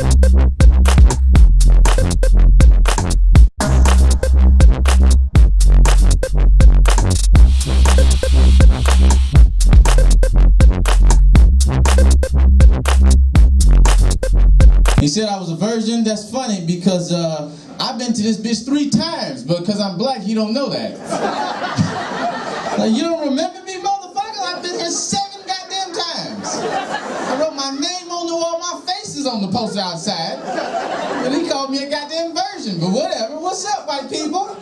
He said I was a virgin. That's funny because I've been to this bitch 3 times, but because I'm black, you don't know that. Like, you don't remember me, motherfucker? I've been here 7 goddamn times. I wrote my name on the wall, my face is on the poster outside. And he called me a goddamn virgin, but whatever. What's up, white people?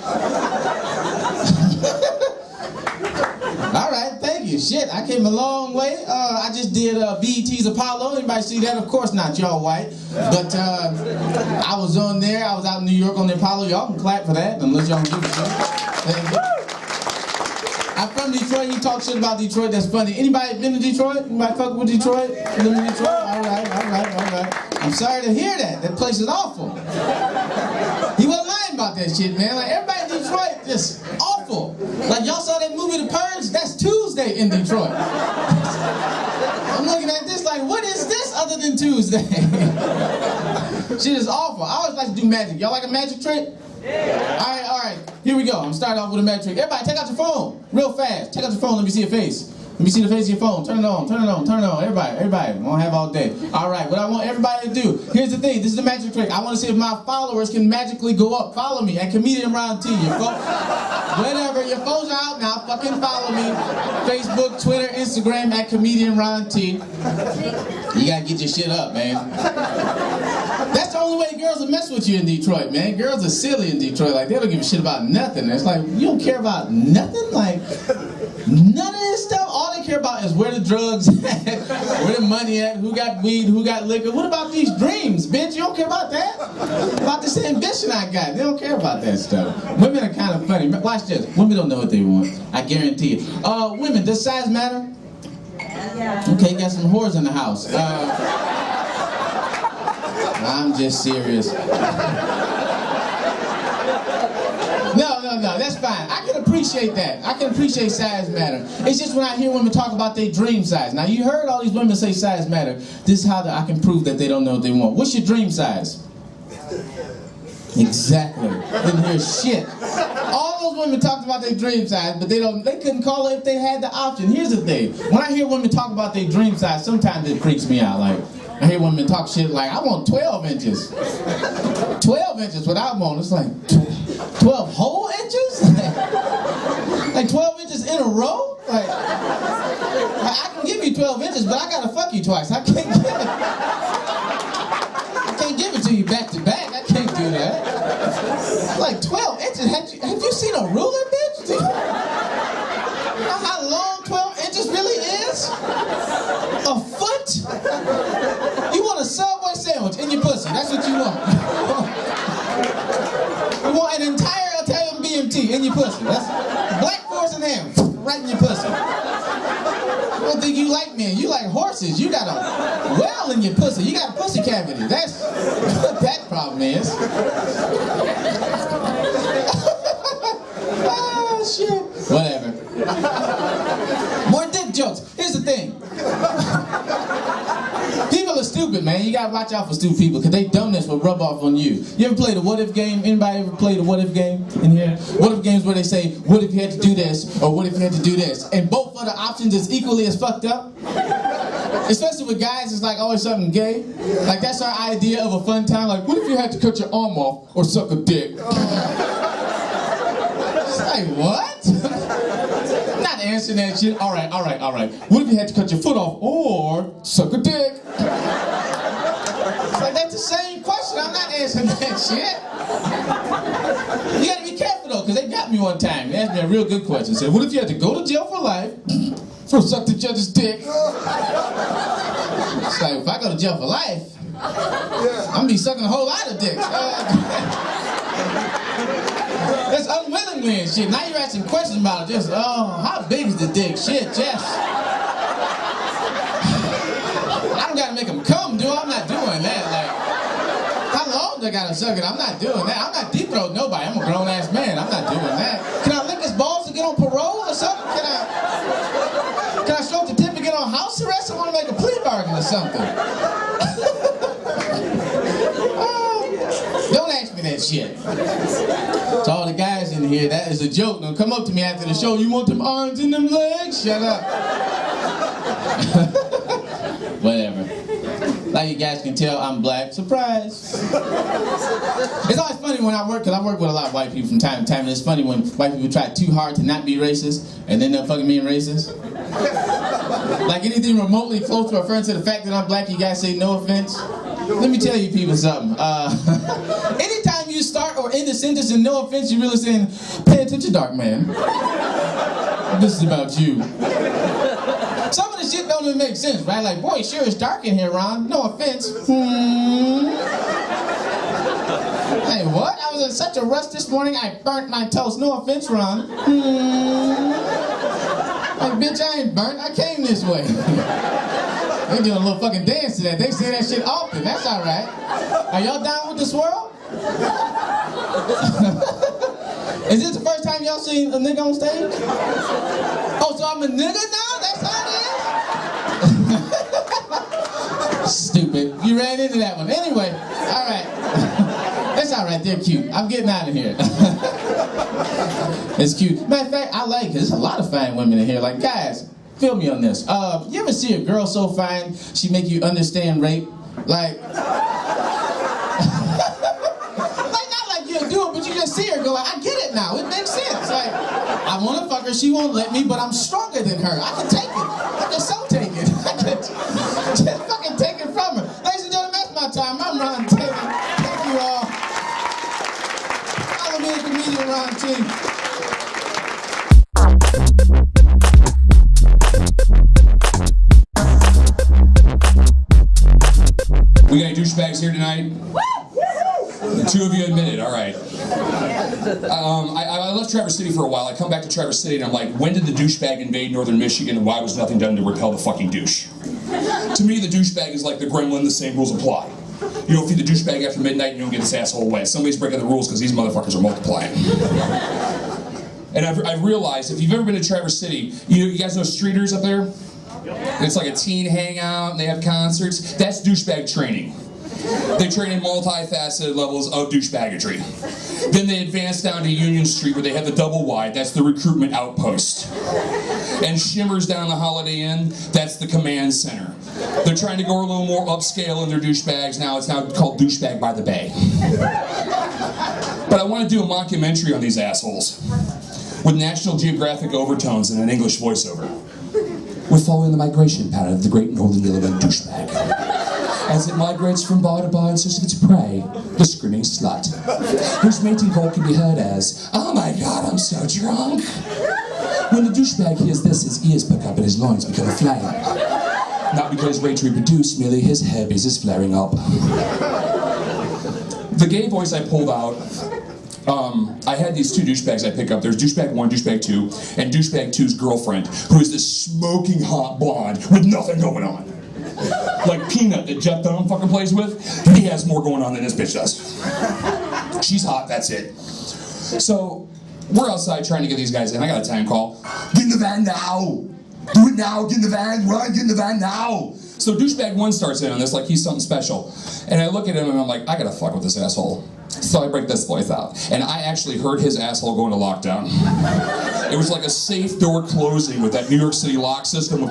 All right, thank you. Shit, I came a long way. I just did BET's Apollo. Anybody see that? Of course not, y'all white. But I was on there. I was out in New York on the Apollo. Y'all can clap for that, unless y'all don't give a shit. Thank you. I'm from Detroit. He talks shit about Detroit. That's funny. Anybody been to Detroit? Anybody fuck with Detroit? Live in Detroit? All right. I'm sorry to hear that. That place is awful. He wasn't lying about that shit, man. Like, everybody in Detroit, just awful. Like, y'all saw that movie, The Purge? That's Tuesday in Detroit. I'm looking at this like, what is this other than Tuesday? Shit is awful. I always like to do magic. Y'all like a magic trick? Yeah. All right. Here we go. I'm starting off with a magic trick. Everybody, take out your phone real fast. Take out your phone. Let me see your face. Let me see the face of your phone. Turn it on. Everybody. I won't have all day. All right. What I want everybody to do. Here's the thing. This is the magic trick. I want to see if my followers can magically go up. Follow me at Comedian Ron T. Whatever. Your phones are out now. Fucking follow me. Facebook, Twitter, Instagram at Comedian Ron T. You gotta get your shit up, man. That's the only way girls will mess with you in Detroit, man. Girls are silly in Detroit. Like, they don't give a shit about nothing. It's like, you don't care about nothing? Like, none of this stuff? All they care about is where the drugs at, where the money at, who got weed, who got liquor. What about these dreams, bitch? You don't care about that? About this ambition I got. They don't care about that stuff. Women are kind of funny. Watch this. Women don't know what they want. I guarantee it. Women, does size matter? Yeah. Okay, got some whores in the house. I'm just serious. No, that's fine. I can appreciate that. I can appreciate size matter. It's just when I hear women talk about their dream size. Now, you heard all these women say size matter. This is how I can prove that they don't know what they want. What's your dream size? Exactly. Didn't hear shit. All those women talked about their dream size, but they couldn't call it if they had the option. Here's the thing. When I hear women talk about their dream size, sometimes it freaks me out. Like, I hear women talk shit like, I want 12 inches. 12 inches, what I want. It's like, 12 whole inches? Like 12 inches in a row? Like, I can give you 12 inches, but I gotta fuck you twice. I can't give it to you back to back. I can't do that. Like 12 inches, have you seen a ruler, bitch? You know how long 12 inches really is? A foot? You want a Subway sandwich in your pussy. That's what you want. You want an entire Italian BMT in your pussy. That's black force and ham right in your pussy. I don't think you like men. You like horses. You got a well in your pussy. You got a pussy cavity. That's what that problem is. Oh, shit. Whatever. More dick jokes. Here's the thing. People are stupid, man. You gotta watch out for stupid people, because they dumbness will rub off on you. You ever play the what if game? Anybody ever play the what if game in here? What if games where they say, what if you had to do this, or what if you had to do this? And both of the options is equally as fucked up. Especially with guys, it's like always something gay. Like, that's our idea of a fun time. Like, what if you had to cut your arm off or suck a dick? It's like, what? Not answering that shit. All right. What if you had to cut your foot off or suck a dick? It's like, that's the same question. I'm not answering that shit. You gotta be careful though, because they got me one time. They asked me a real good question. Said, what if you had to go to jail for life for suck the judge's dick? It's like, if I go to jail for life, I'm gonna be sucking a whole lot of dicks. That's unwillingly and shit. Now you're asking questions about it. Just, how big is the dick? Shit, just. I don't gotta make them come, do I? I'm not doing that. Like, how long do I gotta suck it? I'm not doing that. I'm not deep throating nobody. I'm a grown ass man. I'm not doing that. Can I lick his balls to get on parole or something? Can I stroke the tip to get on house arrest? I want to make a plea bargain or something. that shit. To all the guys in here, that is a joke. Don't come up to me after the show. You want them arms and them legs? Shut up. Whatever. Like you guys can tell, I'm black. Surprise. It's always funny when I work, because I work with a lot of white people from time to time, and it's funny when white people try too hard to not be racist, and then they're fucking being racist. Like anything remotely close to referring to the fact that I'm black, you guys say no offense. Let me tell you people something. Anytime you start or end a sentence in no offense, you're really saying, pay attention, dark man. This is about you. Some of the shit don't even make sense, right? Like, boy, sure it's dark in here, Ron. No offense. Hey, what? I was in such a rush this morning, I burnt my toast. No offense, Ron. Like, bitch, I ain't burnt. I came this way. They doing a little fucking dance to that. They say that shit often. That's all right. Are y'all down with the swirl? Is this the first time y'all seen a nigga on stage? Oh, so I'm a nigga now? That's how it is? Stupid. You ran into that one. Anyway, all right. That's all right. They're cute. I'm getting out of here. It's cute. Matter of fact, I like it. There's a lot of fine women in here. Like, guys, feel me on this. You ever see a girl so fine, she make you understand rape? Like, not like you'll do it, but you just see her go like, I get it now. It makes sense. Like, I want to fuck her, she won't let me, but I'm stronger than her. I can take it. I can so take it. I can just fucking take it from her. Ladies and gentlemen, that's my time. I'm Ron T. Thank you all. Follow me at comedian Ron T. We got any douchebags here tonight? The two of you admit it, all right. I left Traverse City for a while. I come back to Traverse City and I'm like, when did the douchebag invade northern Michigan and why was nothing done to repel the fucking douche? To me, the douchebag is like the gremlin, the same rules apply. You don't feed the douchebag after midnight, you don't get this asshole away. Somebody's breaking the rules because these motherfuckers are multiplying. And I've realized, if you've ever been to Traverse City, you guys know Streeters up there? It's like a teen hangout, and they have concerts. That's douchebag training. They train in multifaceted levels of douchebaggery. Then they advance down to Union Street where they have the double wide. That's the recruitment outpost. And Shimmers down the Holiday Inn, that's the command center. They're trying to go a little more upscale in their douchebags now. It's now called Douchebag by the Bay. But I want to do a mockumentary on these assholes with National Geographic overtones and an English voiceover. We're following the migration pattern of the great northern yellow-bellied douchebag. As it migrates from bar to bar in search of its prey, the screaming slut, whose mating call can be heard as, "Oh my God, I'm so drunk." When the douchebag hears this, his ears perk up and his loins become aflame. Not because he's ready to reproduce, merely his herpes is flaring up. The gay voice I pulled out, I had these two douchebags I pick up. There's douchebag 1, douchebag 2, and douchebag 2's girlfriend, who is this smoking hot blonde with nothing going on. Like Peanut that Jeff Dunham fucking plays with, he has more going on than this bitch does. She's hot, that's it. So, we're outside trying to get these guys in. I got a time call. Get in the van now! Do it now, get in the van, run, get in the van now! So douchebag 1 starts in on this like he's something special. And I look at him and I'm like, I gotta fuck with this asshole. So I break this voice out. And I actually heard his asshole go into lockdown. It was like a safe door closing with that New York City lock system.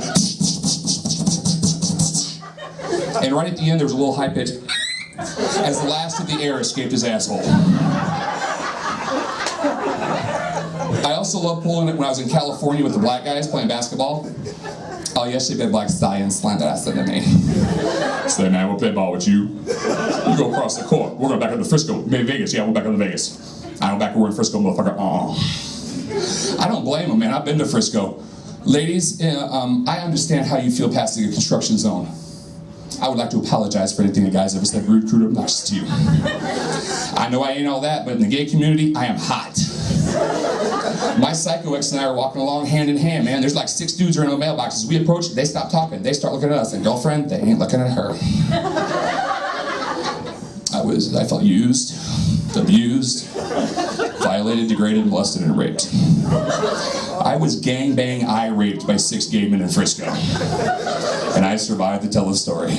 And right at the end there was a little high pitch as the last of the air escaped his asshole. I also love pulling it when I was in California with the black guys playing basketball. Oh, yes, she been black stallion slanted ass to me. Say, man, we'll play ball with you. You go across the court. We're going back up to Frisco. Maybe Vegas. Yeah, we're back up to Vegas. I went back and we're in Frisco, motherfucker. I don't blame him, man. I've been to Frisco. Ladies, I understand how you feel passing a construction zone. I would like to apologize for anything the guys ever said rude, crude, or obnoxious to you. I know I ain't all that, but in the gay community, I am hot. My psycho ex and I are walking along hand in hand, man. There's like 6 dudes around the mailboxes. We approach, they stop talking. They start looking at us. And girlfriend, they ain't looking at her. I felt used, abused, violated, degraded, molested, and raped. I was gangbang raped by 6 gay men in Frisco. And I survived to tell the story.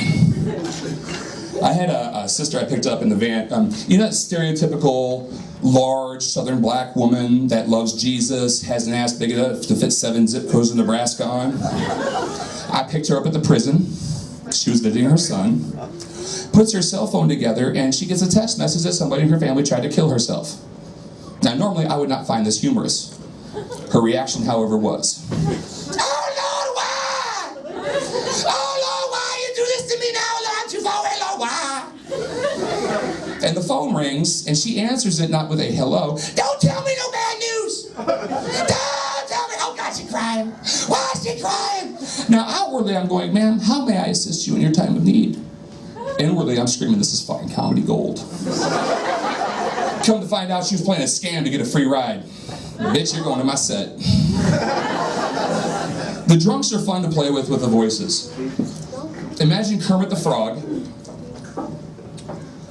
I had a sister I picked up in the van. You know that stereotypical large southern black woman that loves Jesus, has an ass big enough to fit 7 zip codes in Nebraska on? I picked her up at the prison. She was visiting her son. Puts her cell phone together and she gets a text message that somebody in her family tried to kill herself. Now normally I would not find this humorous. Her reaction, however, was, "Oh Lord, why? Oh Lord, why you do this to me now, Lord? I'm too far away, Lord, why?" And the phone rings, and she answers it not with a hello. "Don't tell me no bad news. Don't tell me." "Oh God, she's crying. Why is she crying?" Now outwardly I'm going, "Ma'am, how may I assist you in your time of need?" Inwardly I'm screaming, "This is fucking comedy gold." Come to find out she was playing a scam to get a free ride. Bitch, you're going to my set. The drunks are fun to play with the voices. Imagine Kermit the Frog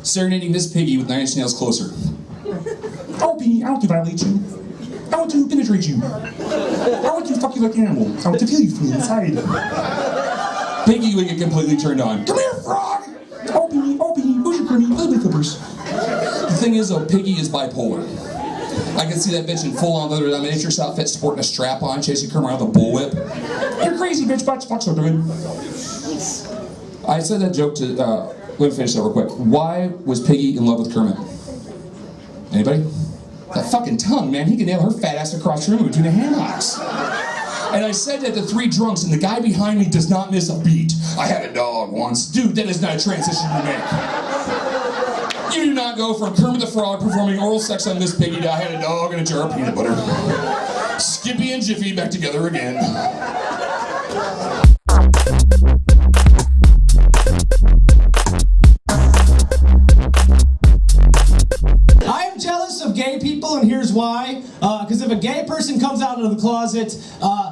serenading this piggy with 9 Inch Nails Closer. "Oh, Piggy, I want to violate you. I want to penetrate you. I want to fuck you like an animal. I want to feel you from the inside." Piggy would get completely turned on. "Come here, Frog! Oh, Piggy, who's your creamy little clippers?" The thing is, though, Piggy is bipolar. I can see that bitch in full-on leather dominatrix outfit, sporting a strap-on, chasing Kermit around with a bullwhip. "You're crazy, bitch. Fuck so good." I said that joke to, let me finish that real quick. Why was Piggy in love with Kermit? Anybody? That fucking tongue, man. He can nail her fat ass across the room between the hammocks. And I said that to 3 drunks, and the guy behind me does not miss a beat. "I had a dog once." Dude, that is not a transition you make. You do not go from Kermit the Frog performing oral sex on this piggy to "I had a dog and a jar of peanut butter." Skippy and Jiffy back together again. I'm jealous of gay people, and here's why. Because if a gay person comes out of the closet,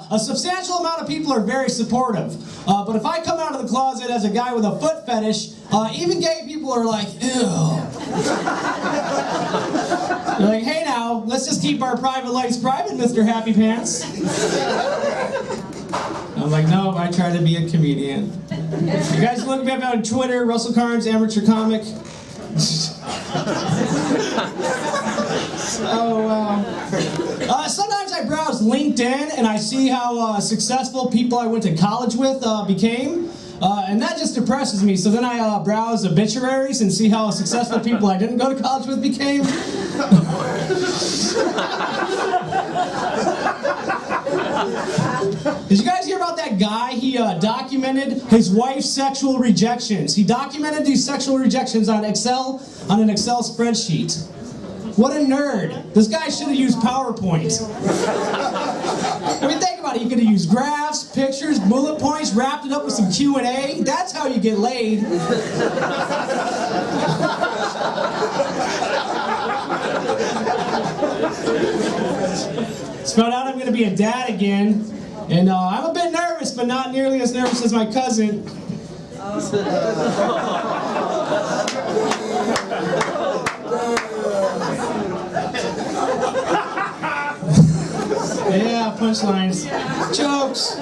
a substantial amount of people are very supportive. But if I come out of the closet as a guy with a foot fetish, even gay people are like, ew. They're like, "Hey now, let's just keep our private lives private, Mr. Happy Pants." I'm like, "No, I try to be a comedian." You guys look me up on Twitter, Russell Carnes, amateur comic. Oh, wow. Sometimes I browse LinkedIn and I see how successful people I went to college with became. And that just depresses me. So then I browse obituaries and see how successful people I didn't go to college with became. Did you guys hear about that guy? He documented his wife's sexual rejections. He documented these sexual rejections on an Excel spreadsheet. What a nerd. This guy should have used PowerPoint. I mean, think about it. You could have used graphs, pictures, bullet points, wrapped it up with some Q&A. That's how you get laid. Just found out I'm going to be a dad again. And I'm a bit nervous, but not nearly as nervous as my cousin. Yeah, punchlines. Jokes.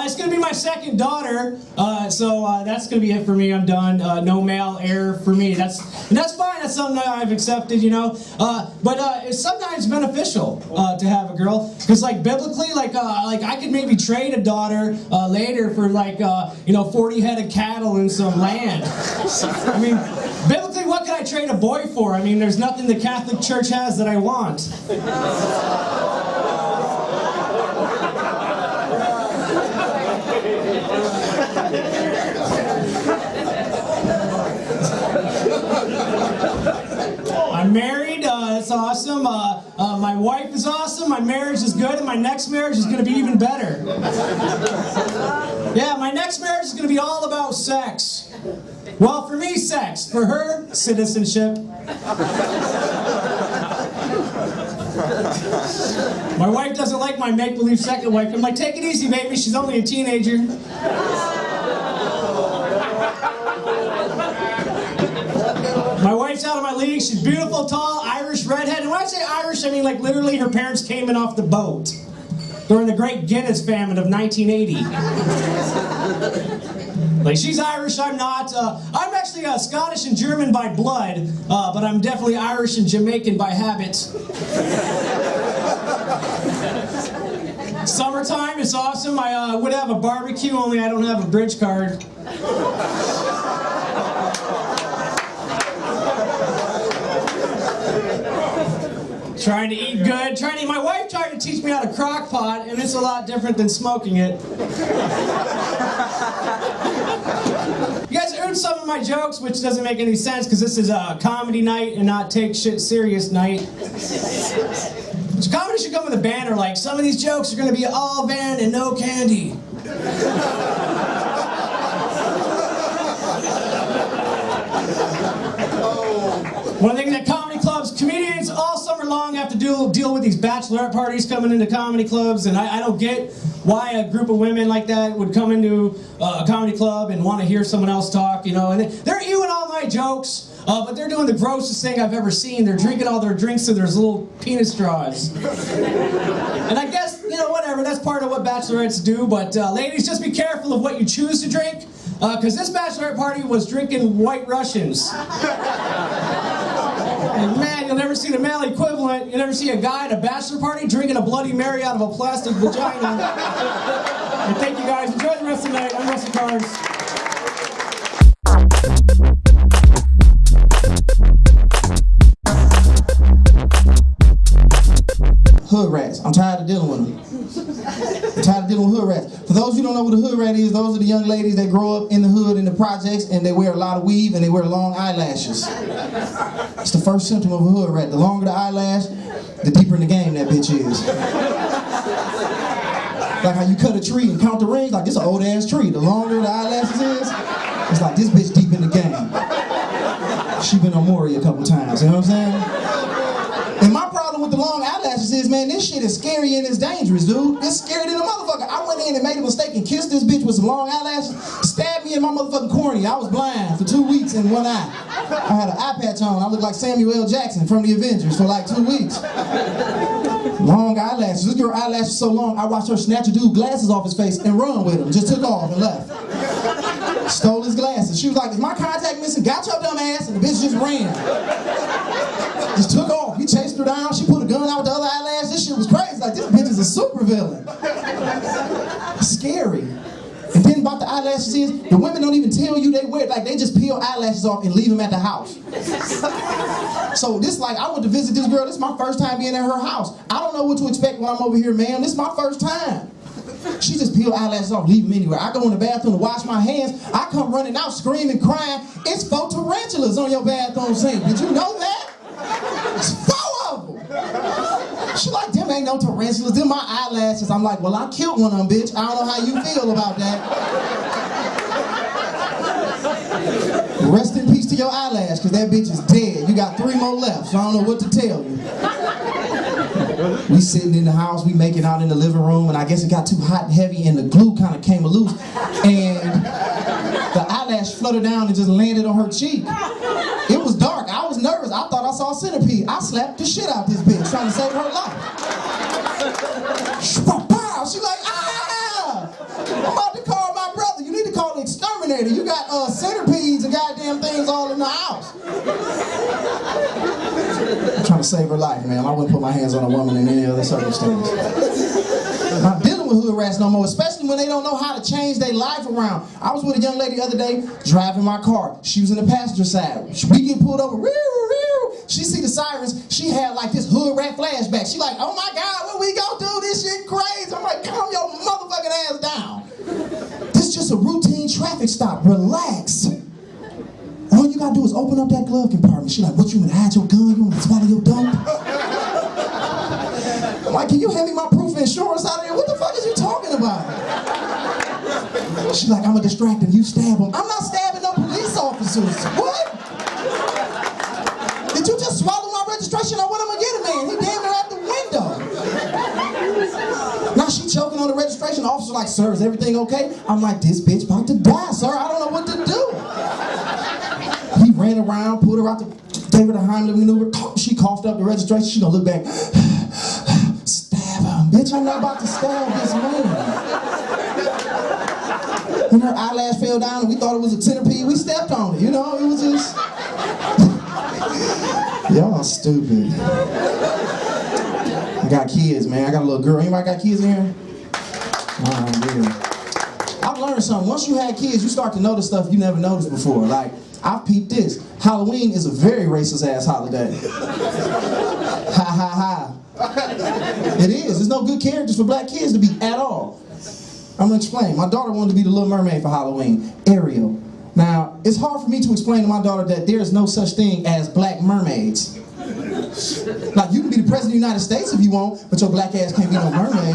It's going to be my second daughter, so that's going to be it for me. I'm done. No male heir for me. That's fine. That's something that I've accepted, you know. But it's sometimes beneficial to have a girl, because like biblically, like I could maybe trade a daughter later for 40 head of cattle and some land. I mean, biblically, what can I trade a boy for? I mean, there's nothing the Catholic Church has that I want. I'm married, that's awesome. My wife is awesome, my marriage is good, and my next marriage is going to be even better. Yeah, my next marriage is going to be all about sex. Well, for me, sex. For her, citizenship. My wife doesn't like my make-believe second wife. I'm like, take it easy, baby, she's only a teenager. My wife's out of my league. She's beautiful, tall, Irish, redhead. And when I say Irish, I mean like literally her parents came in off the boat. during the Great Guinness Famine of 1980. Like, she's Irish, I'm not. I'm actually Scottish and German by blood, but I'm definitely Irish and Jamaican by habit. Summertime is awesome. I would have a barbecue, only I don't have a bridge card. Trying to eat good, my wife tried to teach me how to crock pot, and it's a lot different than smoking it. You guys heard some of my jokes, which doesn't make any sense because this is a comedy night and not take shit serious night. So comedy should come with a banner like, some of these jokes are going to be all van and no candy. One thing that comedy clubs, comedians all summer long have to deal with these bachelorette parties coming into comedy clubs, and I don't get why a group of women like that would come into a comedy club and want to hear someone else talk, you know, and they're eating all my jokes, but they're doing the grossest thing I've ever seen. They're drinking all their drinks through their little penis straws. And I guess, you know, whatever, that's part of what bachelorettes do, but ladies, just be careful of what you choose to drink, because this bachelorette party was drinking White Russians. And man, you'll never see the male equivalent. You'll never see a guy at a bachelor party drinking a Bloody Mary out of a plastic vagina. And thank you guys. Enjoy the rest of the night. I'm Russell Cars. Hood rats. I'm tired of dealing with them. I'm tired of dealing with hood rats. For those who don't know what a hood rat is, those are the young ladies that grow up in the hood, in the projects, and they wear a lot of weave and they wear long eyelashes. It's the first symptom of a hood rat. The longer the eyelash, the deeper in the game that bitch is. Like how you cut a tree and count the rings, like this an old ass tree. The longer the eyelashes is, it's like this bitch deep in the game. She been on Maury a couple times, you know what I'm saying? And my problem with the long eyelashes is, man, this shit is scary and it's dangerous, dude. It's scary than a motherfucker. I went in and made a mistake and kissed this bitch with some long eyelashes, stabbed me in my motherfucking cornea. I was blind for 2 weeks in one eye. I had an eye patch on. I looked like Samuel L. Jackson from the Avengers for like 2 weeks. Long eyelashes. This girl eyelashes so long, I watched her snatch a dude's glasses off his face and run with him. Just took off and left. Stole his glasses. She was like, is my contact missing? Got your dumb ass. And the bitch just ran. Just took off. He chased her down. She put a gun out with the other eyelash. This shit was crazy. Like, this bitch is a super villain. Scary. And then about the eyelashes is, the women don't even tell you they wear it. Like, they just peel eyelashes off and leave them at the house. So this, like, I went to visit this girl. This is my first time being at her house. I don't know what to expect when I'm over here, ma'am. This is my first time. She just peel eyelashes off, leave them anywhere. I go in the bathroom to wash my hands. I come running out screaming, crying. It's 4 tarantulas on your bathroom sink. Did you know that? It's 4 of them. She like, them ain't no tarantulas, them my eyelashes. I'm like, well, I killed one of them, bitch. I don't know how you feel about that. Rest in peace to your eyelash, because that bitch is dead. You got 3 more left, so I don't know what to tell you. We sitting in the house, we making out in the living room, and I guess it got too hot and heavy, and the glue kind of came loose, and the eyelash fluttered down and just landed on her cheek. It was dark. I was nervous. I thought I saw a centipede. I slapped the shit out this bitch trying to save her life. She's like, ah! I'm about to call my brother. You need to call the exterminator. You got centipedes and goddamn things all in the house. I'm trying to save her life, man. I wouldn't put my hands on a woman in any other circumstance. I'm not dealing with hood rats no more, especially when they don't know how to change their life around. I was with a young lady the other day, driving my car. She was in the passenger side. We get pulled over. She see the sirens. She had like this hood rat flashback. She like, oh my God, what we gonna do? This shit crazy. I'm like, calm your motherfucking ass down. This is just a routine traffic stop. Relax. All you gotta do is open up that glove compartment. She like, what, you gonna hide your gun? You wanna swallow your dump? I'm like, can you hand me my proof of insurance out of there? What the fuck is you talking about? She's like, I'm gonna distract him. You stab him. I'm not stabbing no police officers. What? Did you just swallow my registration or what am I getting, man? He damn near out the window. Now she choking on the registration. The officer's like, sir, is everything okay? I'm like, this bitch about to die, sir. I don't know what to do. He ran around, pulled her out gave her the Heimlich maneuver. She coughed up the registration. She gonna look back. Stab him. bitch, I'm not about to stab this man. When her eyelash fell down and we thought it was a centipede, we stepped on it, you know? It was just... Y'all stupid. I got kids, man. I got a little girl. Anybody got kids in here? I've learned something. Once you have kids, you start to notice stuff you never noticed before. Like, I've peeped this. Halloween is a very racist ass holiday. Ha ha ha. It is. There's no good characters for black kids to be at all. I'm gonna explain. My daughter wanted to be the Little Mermaid for Halloween. Ariel. Now, it's hard for me to explain to my daughter that there is no such thing as black mermaids. Like, you can be the president of the United States if you want, but your black ass can't be no mermaid.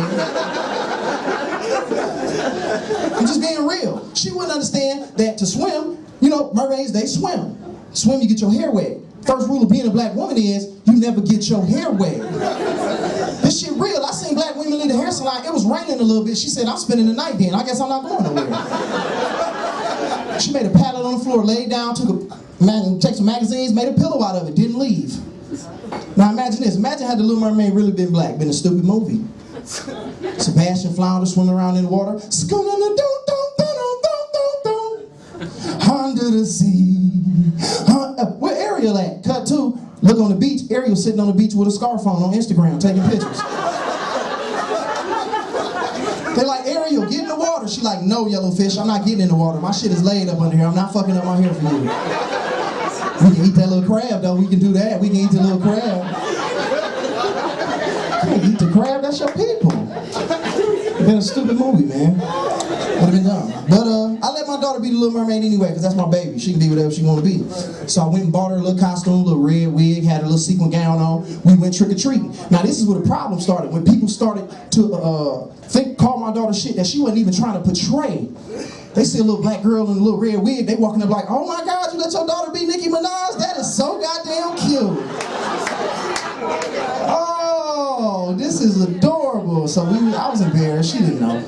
I'm just being real. She wouldn't understand that to swim, you know, mermaids, they swim. Swim, you get your hair wet. First rule of being a black woman is, you never get your hair wet. This shit real. I seen black women leave the hair salon. It was raining a little bit. She said, I'm spending the night then. I guess I'm not going nowhere. She made a pallet on the floor, laid down, took some magazines, made a pillow out of it, didn't leave. Now imagine this. Imagine had the Little Mermaid really been black, been a stupid movie. Sebastian Flounder swimming around in the water. Under the sea. Where Ariel at? Cut to, look on the beach. Ariel sitting on the beach with a scarf on Instagram, taking pictures. They're like, Ariel, get in the water. She like, no, Yellowfish, I'm not getting in the water. My shit is laid up under here. I'm not fucking up my hair for you. We can eat that little crab, though. We can do that. We can eat the little crab. You can't eat the crab. That's your people. It's been a stupid movie, man. Would have been dumb. But I let my daughter be the Little Mermaid anyway, because that's my baby. She can be whatever she want to be. So I went and bought her a little costume, a little red wig, had a little sequin gown on. We went trick-or-treating. Now this is where the problem started. When people started to call my daughter shit that she wasn't even trying to portray. They see a little black girl in a little red wig, they walking up like, oh my God, you let your daughter be Nicki Minaj? That is so goddamn cute. Oh, this is adorable. So I was embarrassed, she didn't know.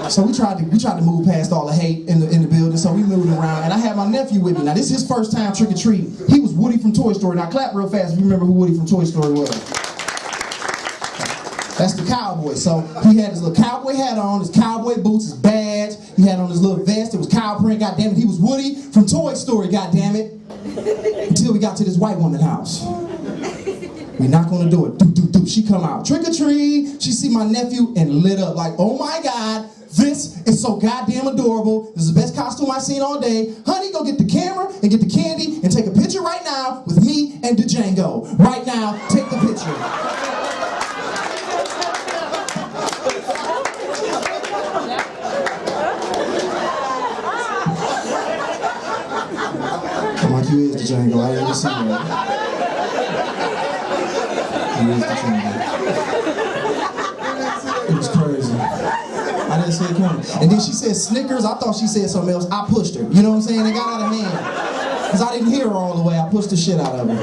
So we tried to move past all the hate in the building, so we moved around, and I had my nephew with me. Now this is his first time trick-or-treating. He was Woody from Toy Story. Now clap real fast if you remember who Woody from Toy Story was. That's the cowboy. So he had his little cowboy hat on, his cowboy boots, his badge. He had on his little vest. It was cow print. Goddamn it, he was Woody from Toy Story. Goddamn it. Until we got to this white woman's house. We knock on the door. Doop, doop, doop. She come out. Trick or treat. She see my nephew and lit up like, oh my God, this is so goddamn adorable. This is the best costume I've seen all day. Honey, go get the camera and get the candy and take a picture right now with me and Django. Right now, take the picture. I'm like, you is Django. I didn't even see that. You is Django. It was crazy. I didn't see it coming. And then she said Snickers. I thought she said something else. I pushed her. You know what I'm saying? It got out of hand. Because I didn't hear her all the way. I pushed the shit out of her.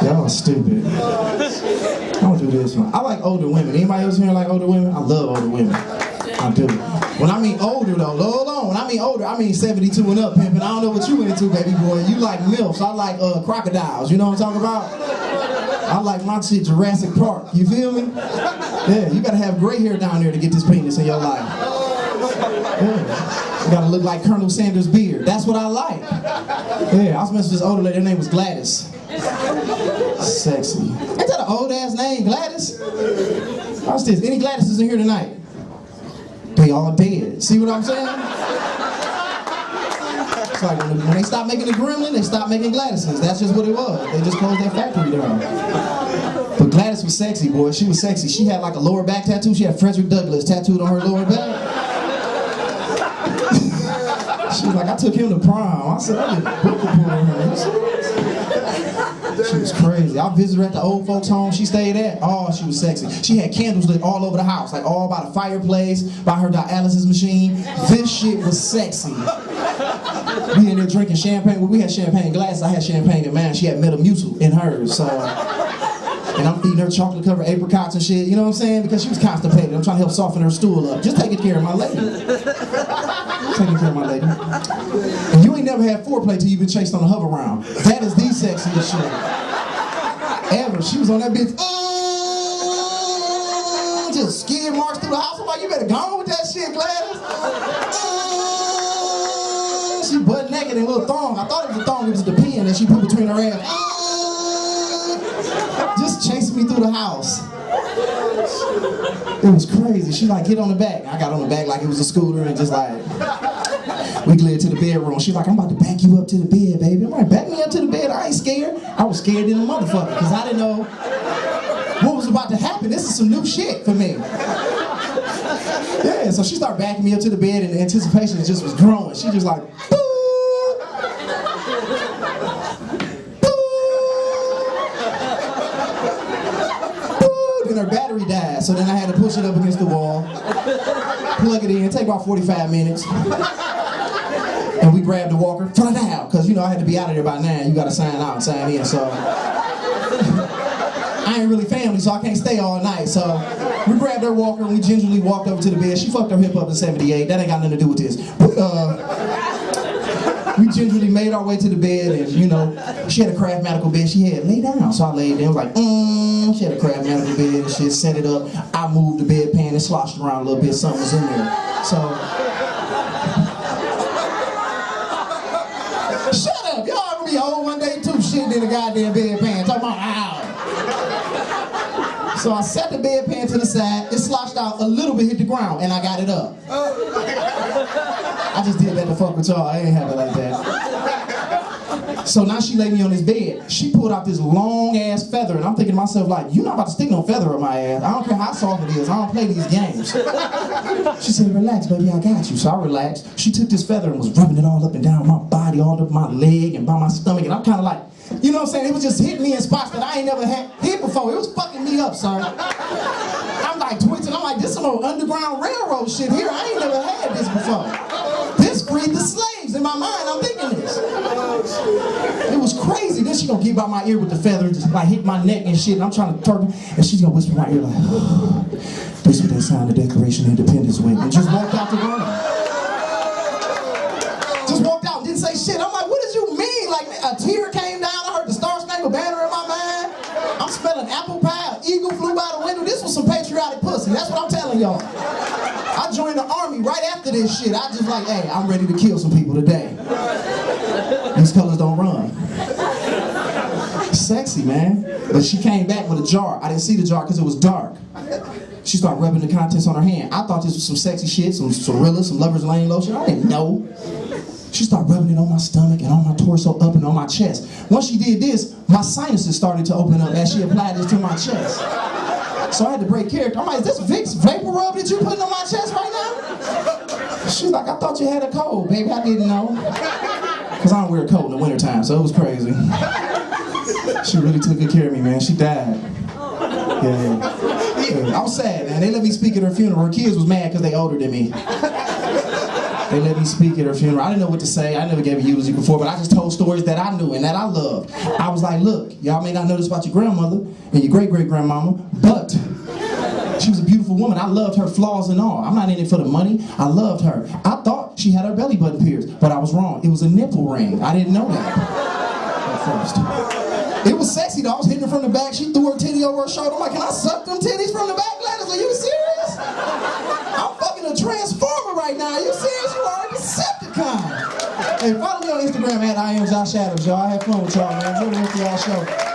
Y'all stupid. I don't do this one. I like older women. Anybody else here like older women? I love older women. I do. When I mean older though, hold on. When I mean older, I mean 72 and up, pimpin'. I don't know what you into, baby boy. You like MILFs. I like crocodiles. You know what I'm talking about? I like my shit Jurassic Park. You feel me? Yeah, you gotta have gray hair down there to get this penis in your life. Yeah. You gotta look like Colonel Sanders' beard. That's what I like. Yeah, I was messing with this older lady. Her name was Gladys. Sexy. Ain't that an old ass name, Gladys? Watch this. Any Gladyses in here tonight? They all dead. See what I'm saying? It's like when they stopped making the Gremlin, they stopped making Gladyses. That's just what it was. They just closed their factory down. But Gladys was sexy, boy. She was sexy. She had like a lower back tattoo. She had Frederick Douglass tattooed on her lower back. She was like, I took him to prom. I said, I did a book report on her. She was crazy. I visited her at the old folks' home she stayed at. Oh, she was sexy. She had candles lit all over the house, like all by the fireplace, by her dialysis machine. This shit was sexy. We in there drinking champagne. Well, we had champagne glasses. I had champagne in mine. She had Metamucil in hers. So, and I'm feeding her chocolate-covered apricots and shit. You know what I'm saying? Because she was constipated. I'm trying to help soften her stool up. Just taking care of my lady. Taking care of my lady. And you ain't never had foreplay till you've been chased on a hover round. That is the sexiest shit ever. remember, she was on that bitch, just skid marched through the house. I'm like, you better go on with that shit, Gladys. She butt naked in a little thong. I thought it was a thong, it was the pen that she put between her ass. Just chasing me through the house. It was crazy. She like, get on the back. I got on the back like it was a scooter and just like, we glid to the bedroom. She's like, I'm about to back you up to the bed, baby. I'm like, back me up to the bed. I ain't scared. I was scared than a motherfucker because I didn't know what was about to happen. This is some new shit for me. Yeah, so she started backing me up to the bed and the anticipation just was growing. She just like, boo! Then her battery died, so then I had to push it up against the wall, plug it in, take about 45 minutes, and we grabbed the walker, throw it out, because you know I had to be out of there by 9, you gotta sign out and sign in, so I ain't really family, so I can't stay all night, so we grabbed her walker and we gingerly walked over to the bed. She fucked her hip up in 78, that ain't got nothing to do with this. We gingerly made our way to the bed and, you know, she had a craft medical bed. She had lay down. So I laid there, like, She had a craft medical bed and shit, set it up. I moved the bedpan and sloshed around a little bit. Something was in there. So, shut up. Y'all gonna be old one day too, shitting in the goddamn bedpan. Talking about, ow. So I set the bedpan to the side. It sloshed out a little bit, hit the ground, and I got it up. I just did that to fuck with y'all. I ain't have it like that. So now she laid me on this bed. She pulled out this long ass feather, and I'm thinking to myself, like, you're not about to stick no feather up my ass. I don't care how soft it is. I don't play these games. She said, relax, baby, I got you. So I relaxed. She took this feather and was rubbing it all up and down my body, all up my leg and by my stomach, and I'm kind of like, you know what I'm saying? It was just hitting me in spots that I ain't never had hit before. It was fucking me up, son. I'm like twitching. I'm like, this some old Underground Railroad shit here. I ain't never had this before. This freed the slaves. In my mind, I'm thinking this. It was crazy. Then she gonna get by my ear with the feather and just like hit my neck and shit. And I'm trying to turn, and she's gonna whisper in my ear like, this what they signed the Declaration of Independence with. And just walked out the room. Just walked out and didn't say shit. I'm like, what did you mean? Like a tear came down. I heard the Star Spangled Banner in my mind. I'm smelling apple pie. An eagle flew by the window. This was some patriotic pussy. That's what I'm telling y'all. I joined the army right after this shit. I just like, hey, I'm ready to kill some people today. These colors don't run. Sexy, man. But she came back with a jar. I didn't see the jar because it was dark. She started rubbing the contents on her hand. I thought this was some sexy shit, some Sorilla, some Lover's Lane lotion. I didn't know. She started rubbing it on my stomach and on my torso, up and on my chest. Once she did this, my sinuses started to open up as she applied this to my chest. So I had to break character. I'm like, is this Vicks vapor rub that you putting on my chest right now? She's like, I thought you had a cold, baby. I didn't know. Because I don't wear a coat in the wintertime, so it was crazy. She really took good care of me, man. She died. Yeah. I was sad, man. They let me speak at her funeral. Her kids was mad because they older than me. They let me speak at her funeral. I didn't know what to say. I never gave a eulogy before, but I just told stories that I knew and that I loved. I was like, look, y'all may not know this about your grandmother and your great-great-grandmama, but she was a beautiful woman. I loved her flaws and all. I'm not in it for the money. I loved her. I thought she had her belly button pierced, but I was wrong. It was a nipple ring. I didn't know that at first. It was sexy though. I was hitting her from the back. She threw her titty over her shoulder. I'm like, can I suck them titties from the back, Gladys? Are you serious? I'm fucking a transformer right now. Are you serious? You are a Decepticon. Hey, follow me on Instagram at I am Josh Adams, y'all. I have fun with y'all, man. Enjoy the rest of y'all show.